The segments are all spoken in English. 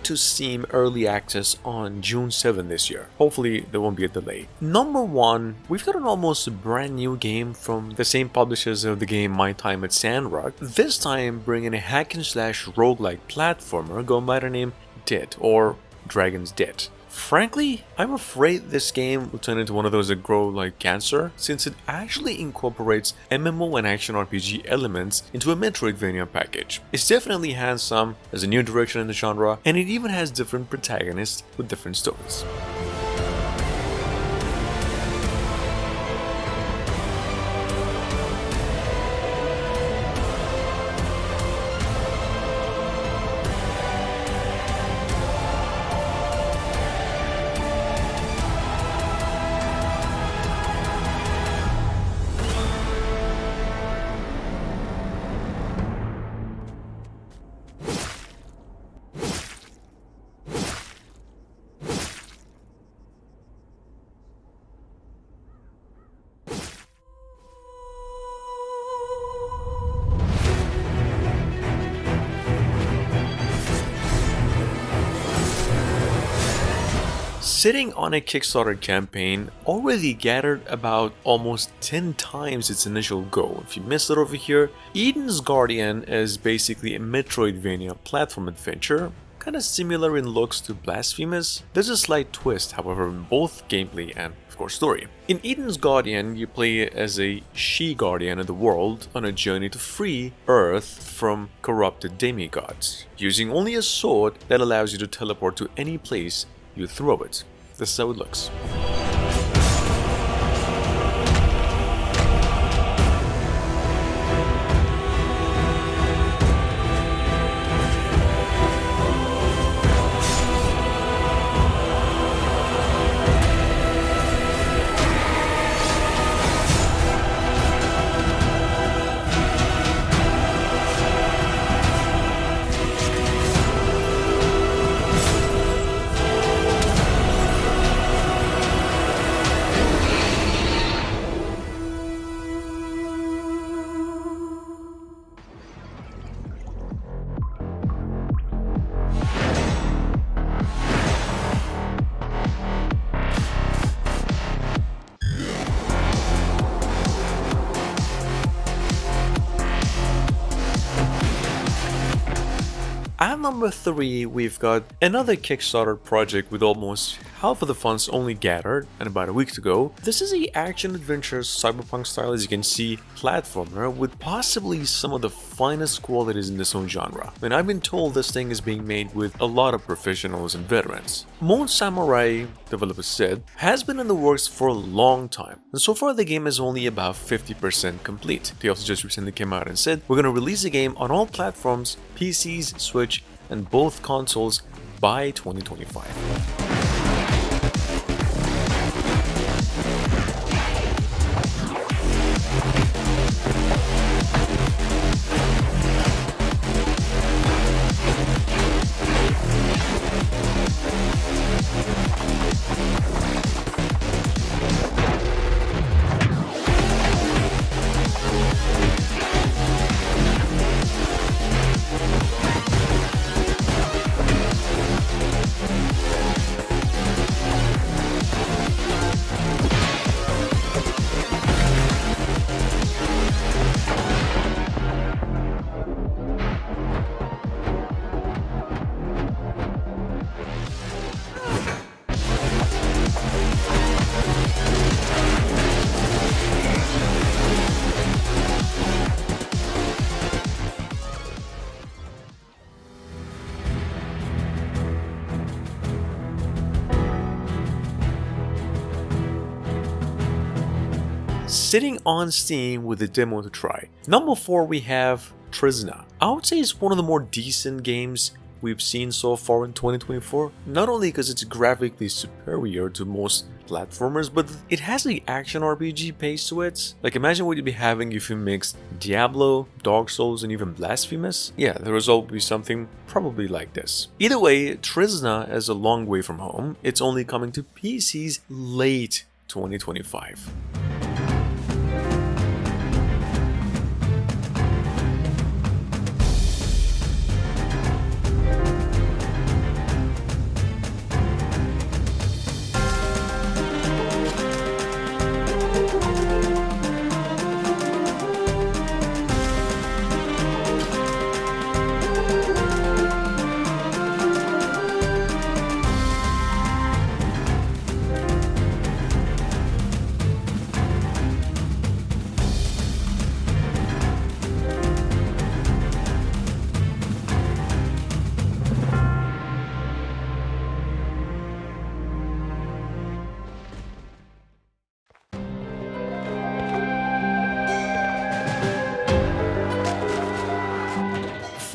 to Steam Early Access on June 7 this year. Hopefully there won't be a delay. Number 1, we've got an almost brand new game from the same publishers of the game My Time at Sandrock, this time bringing a hack and slash roguelike platformer going by the name Dead, or Dragon's Dead. Frankly, I'm afraid this game will turn into one of those that grow like cancer, since it actually incorporates MMO and action RPG elements into a Metroidvania package. It's definitely handsome, there's a new direction in the genre, and it even has different protagonists with different stories. Sitting on a Kickstarter campaign already gathered about almost 10 times its initial goal. If you missed it over here, Eden's Guardian is basically a Metroidvania platform adventure, kinda similar in looks to Blasphemous. There's a slight twist, however, in both gameplay and, of course, story. In Eden's Guardian, you play as a she-guardian of the world on a journey to free Earth from corrupted demigods, using only a sword that allows you to teleport to any place you throw it. This is how it looks. At number 3, we've got another Kickstarter project with almost half of the funds only gathered, and about a week to go. This is a action-adventure cyberpunk style, as you can see, platformer with possibly some of the finest qualities in this own genre. And I've been told this thing is being made with a lot of professionals and veterans. Moon Samurai, developer said, has been in the works for a long time, and so far the game is only about 50% complete. They also just recently came out and said, we're going to release the game on all platforms, PCs, Switch, and both consoles by 2025. Sitting on Steam with a demo to try. Number 4, we have Trizna. I would say it's one of the more decent games we've seen so far in 2024, not only because it's graphically superior to most platformers, but it has the action RPG pace to it. Like, imagine what you'd be having if you mixed Diablo, Dark Souls, and even Blasphemous. Yeah, the result would be something probably like this. Either way, Trizna is a long way from home. It's only coming to PCs late 2025.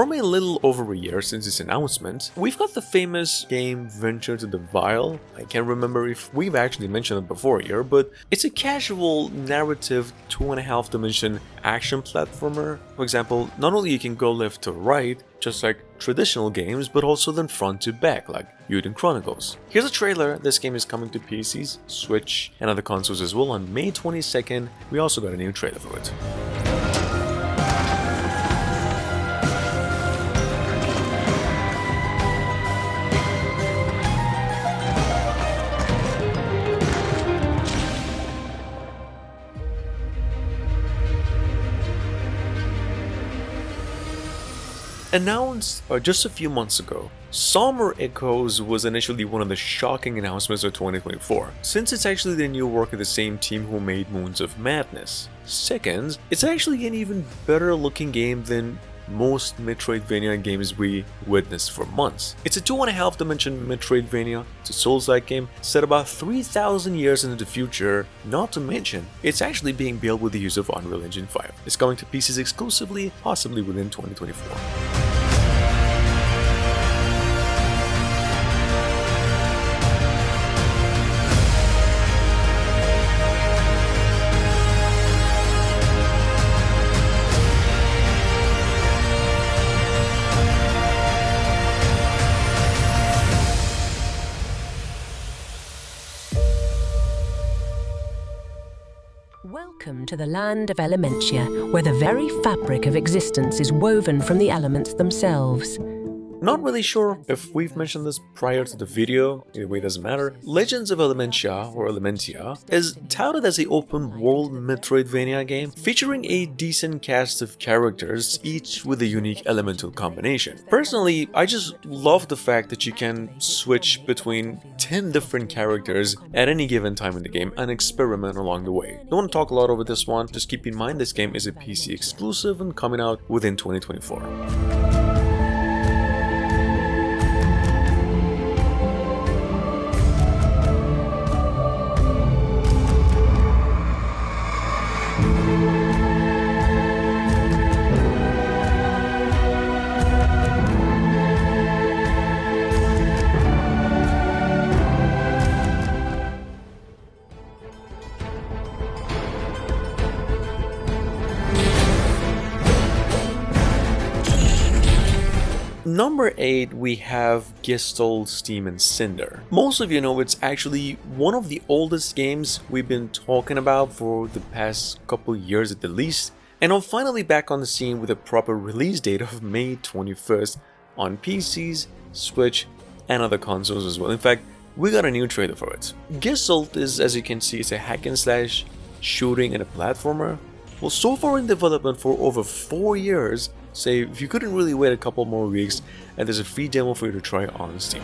From a little over a year since its announcement, we've got the famous game Venture to the Vile. I can't remember if we've actually mentioned it before here, but it's a casual narrative 2.5 dimension action platformer. For example, not only you can go left to right, just like traditional games, but also then front to back, like Yuden Chronicles. Here's a trailer. This game is coming to PCs, Switch, and other consoles as well on May 22nd. We also got a new trailer for it. Announced just a few months ago, Somber Echoes was initially one of the shocking announcements of 2024, since it's actually the new work of the same team who made Moons of Madness. Second, it's actually an even better looking game than most Metroidvania games we witnessed for months. It's a 2.5 dimension Metroidvania, it's a Souls-like game set about 3,000 years into the future, not to mention, it's actually being built with the use of Unreal Engine 5. It's coming to PCs exclusively, possibly within 2024. Welcome to the land of Elementia, where the very fabric of existence is woven from the elements themselves. Not really sure if we've mentioned this prior to the video, either way it doesn't matter. Legends of Elementia, or Elementia, is touted as an open-world Metroidvania game featuring a decent cast of characters, each with a unique elemental combination. Personally, I just love the fact that you can switch between 10 different characters at any given time in the game and experiment along the way. Don't want to talk a lot over this one, just keep in mind this game is a PC exclusive and coming out within 2024. Number 8, we have Gestalt, Steam, and Cinder. Most of you know it's actually one of the oldest games we've been talking about for the past couple years at the least, and I'm finally back on the scene with a proper release date of May 21st on PCs, Switch, and other consoles as well. In fact, we got a new trailer for it. Gestalt is, as you can see, it's a hack and slash shooting and a platformer. Well, so far in development for over 4 years, so if you couldn't really wait a couple more weeks, and there's a free demo for you to try on Steam.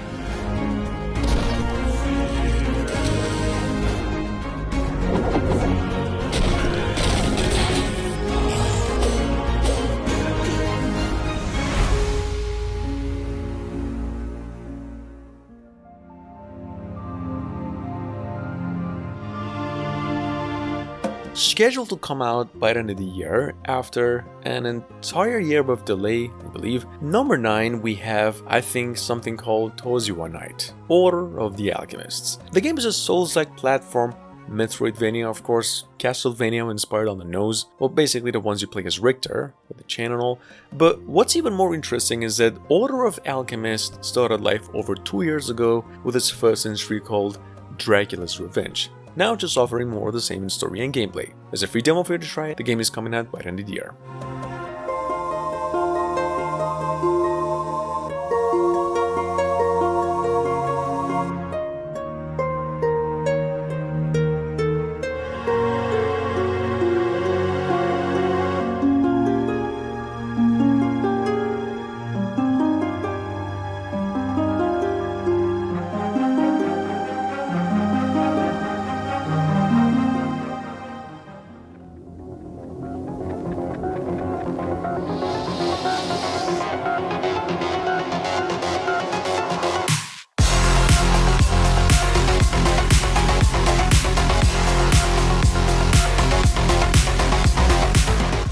Scheduled to come out by the end of the year after an entire year of delay, I believe. Number 9, we have, I think, something called Toziuha, Order of the Alchemists. The game is a Souls-like platform, Metroidvania, of course, Castlevania inspired on the nose, well, basically the ones you play as Richter, with the chain and all. But what's even more interesting is that Order of Alchemists started life over 2 years ago with its first entry called Dracula's Revenge. Now just offering more of the same in story and gameplay. There's a free demo for you to try. The game is coming out by the end of the year.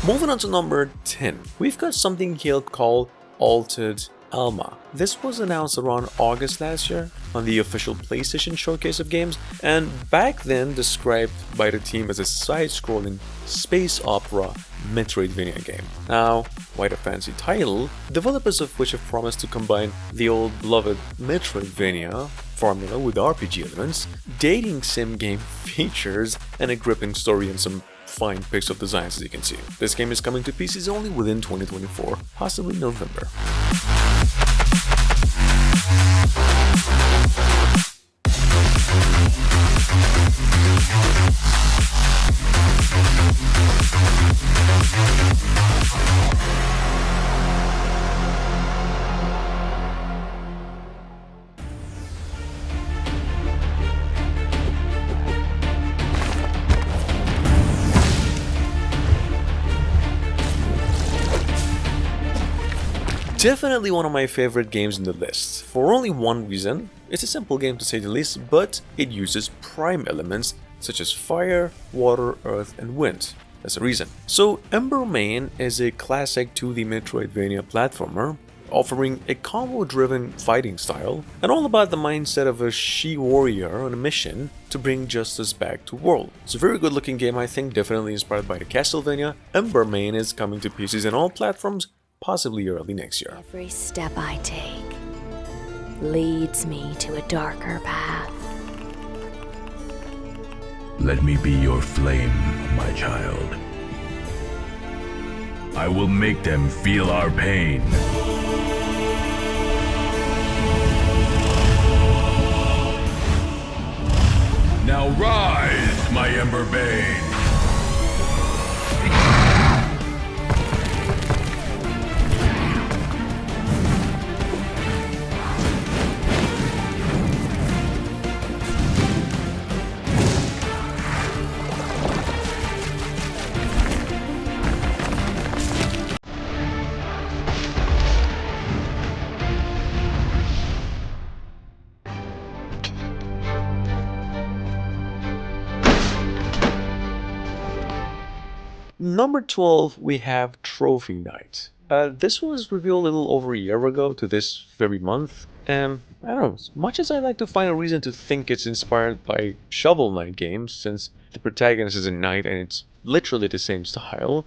Moving on to number 10, we've got something here called Altered Alma. This was announced around August last year on the official PlayStation Showcase of Games, and back then described by the team as a side-scrolling space opera Metroidvania game. Now, quite a fancy title, developers of which have promised to combine the old beloved Metroidvania formula with RPG elements, dating sim game features, and a gripping story and some fine pixel designs, as you can see. This game is coming to PCs only within 2024, possibly November. Definitely one of my favorite games in the list, for only one reason. It's a simple game to say the least, but it uses prime elements such as fire, water, earth, and wind. That's the reason. So Embermane is a classic 2D Metroidvania platformer, offering a combo-driven fighting style, and all about the mindset of a she-warrior on a mission to bring justice back to world. It's a very good looking game, I think, definitely inspired by the Castlevania. Embermane is coming to PCs and all platforms, possibly early next year. Every step I take leads me to a darker path. Let me be your flame, my child. I will make them feel our pain. Now rise, my Embermane! Number 12, we have Trophy Night. This was revealed a little over a year ago to this very month, and I don't know, as much as I like to find a reason to think it's inspired by Shovel Knight games, since the protagonist is a knight and it's literally the same style,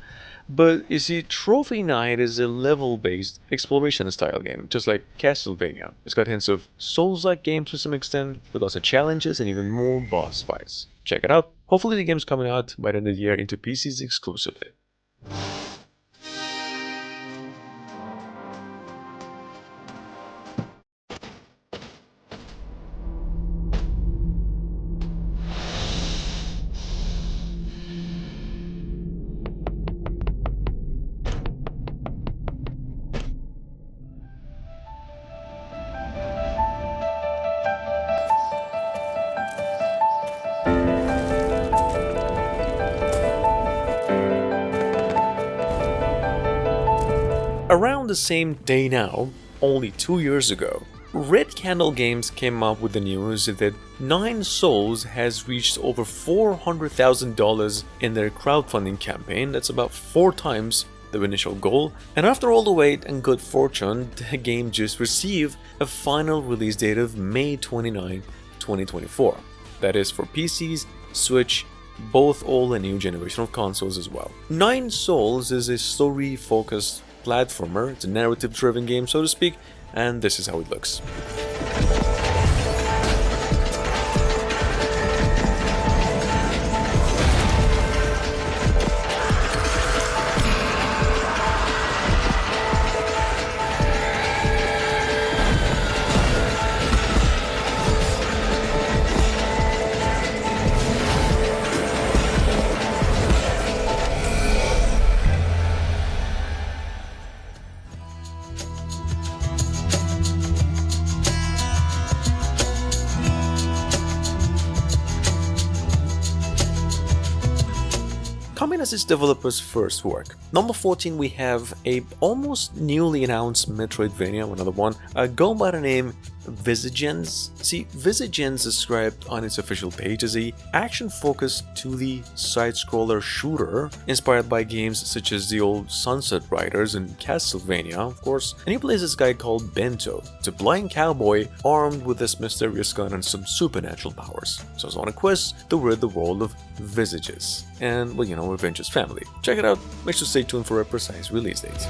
but you see, Trophy Night is a level-based exploration style game, just like Castlevania. It's got hints of Souls-like games to some extent, with lots of challenges and even more boss fights. Check it out. Hopefully the game's coming out by the end of the year into PCs exclusively. Around the same day now, only 2 years ago, Red Candle Games came up with the news that Nine Souls has reached over $400,000 in their crowdfunding campaign. That's about 4 times their initial goal, and after all the wait and good fortune, the game just received a final release date of May 29, 2024. That is for PCs, Switch, both old and new generation of consoles as well. Nine Souls is a story-focused platformer. It's a narrative-driven game, so to speak, and this is how it looks. Coming as its developer's first work. Number 14, we have a almost newly announced Metroidvania, another one, going by the name Visagens. See, Visagens described on its official page as a action-focused 2D side-scroller shooter inspired by games such as the old Sunset Riders and Castlevania, of course, and he plays this guy called Bento. It's a blind cowboy armed with this mysterious gun and some supernatural powers. So he's on a quest to rid the world of Visages and, well, you know, avenge his family. Check it out, make sure to stay tuned for a precise release date.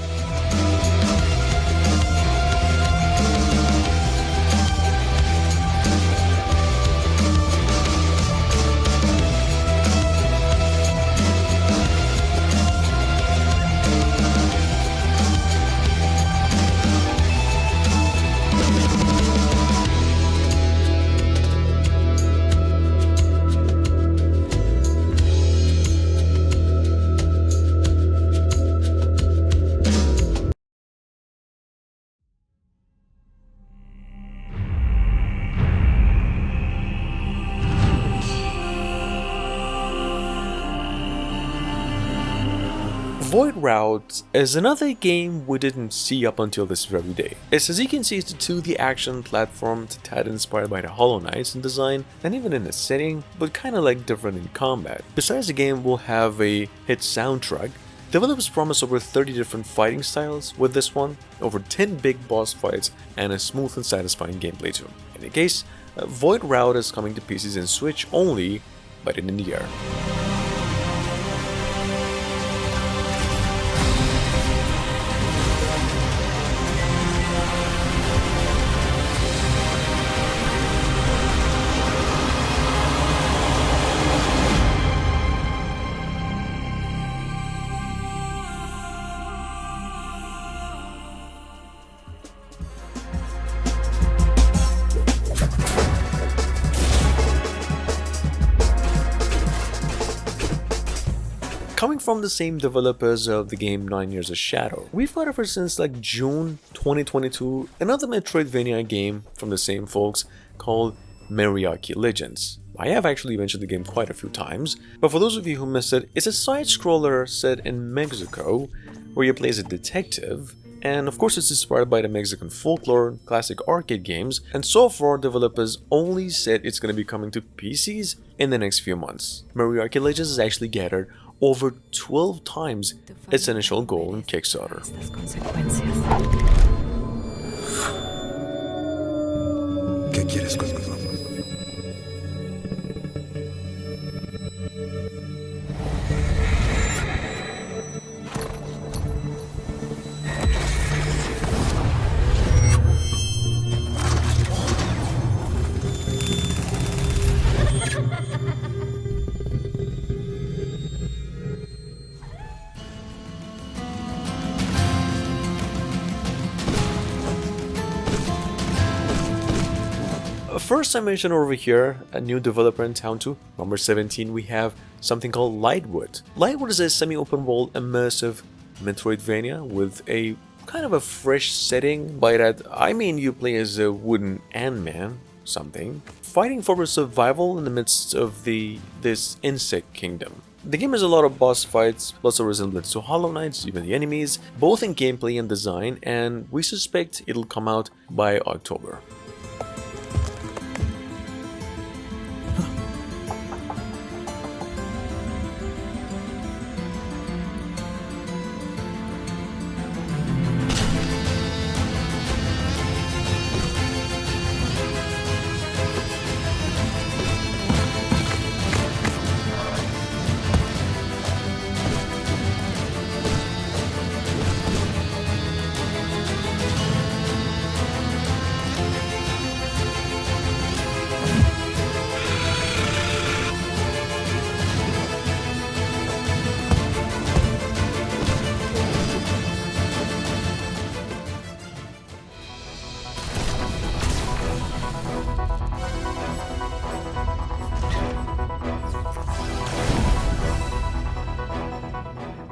Voidwrought is another game we didn't see up until this very day. As you can see, it's a 2D action platform, it's a tad inspired by the Hollow Knights in design and even in the setting, but kinda like different in combat. Besides, the game will have a hit soundtrack. Developers promise over 30 different fighting styles with this one, over 10 big boss fights, and a smooth and satisfying gameplay too. In any case, Voidwrought is coming to PCs and Switch only by the end of the year. Coming from the same developers of the game 9 Years of Shadow, we've got ever since like June 2022 another Metroidvania game from the same folks called Mariachi Legends. I have actually mentioned the game quite a few times, but for those of you who missed it, it's a side-scroller set in Mexico where you play as a detective, and of course it's inspired by the Mexican folklore, classic arcade games, and so far developers only said it's going to be coming to PCs in the next few months. Mariachi Legends has actually gathered over 12 times its initial goal in Kickstarter. ¿Qué quieres conmigo? First, I mentioned over here a new developer in town too. Number 17, we have something called Lightwood. Lightwood is a semi-open world immersive Metroidvania with a kind of a fresh setting. By that, I mean you play as a wooden Ant-Man, something, fighting for survival in the midst of this insect kingdom. The game has a lot of boss fights, plus a resemblance to Hollow Knights, even the enemies, both in gameplay and design, and we suspect it'll come out by October.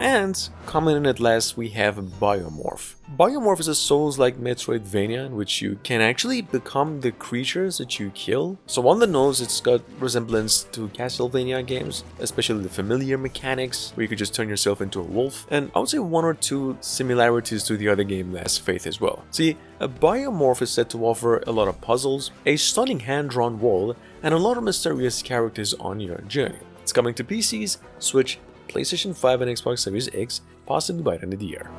And coming in at last, we have Biomorph. Biomorph is a Souls-like Metroidvania in which you can actually become the creatures that you kill. So on the nose, it's got resemblance to Castlevania games, especially the familiar mechanics, where you could just turn yourself into a wolf, and I would say one or two similarities to the other game, Last Faith, as well. See, a Biomorph is said to offer a lot of puzzles, a stunning hand-drawn world, and a lot of mysterious characters on your journey. It's coming to PCs, Switch, PlayStation 5 and Xbox Series X, possibly by the end of the year.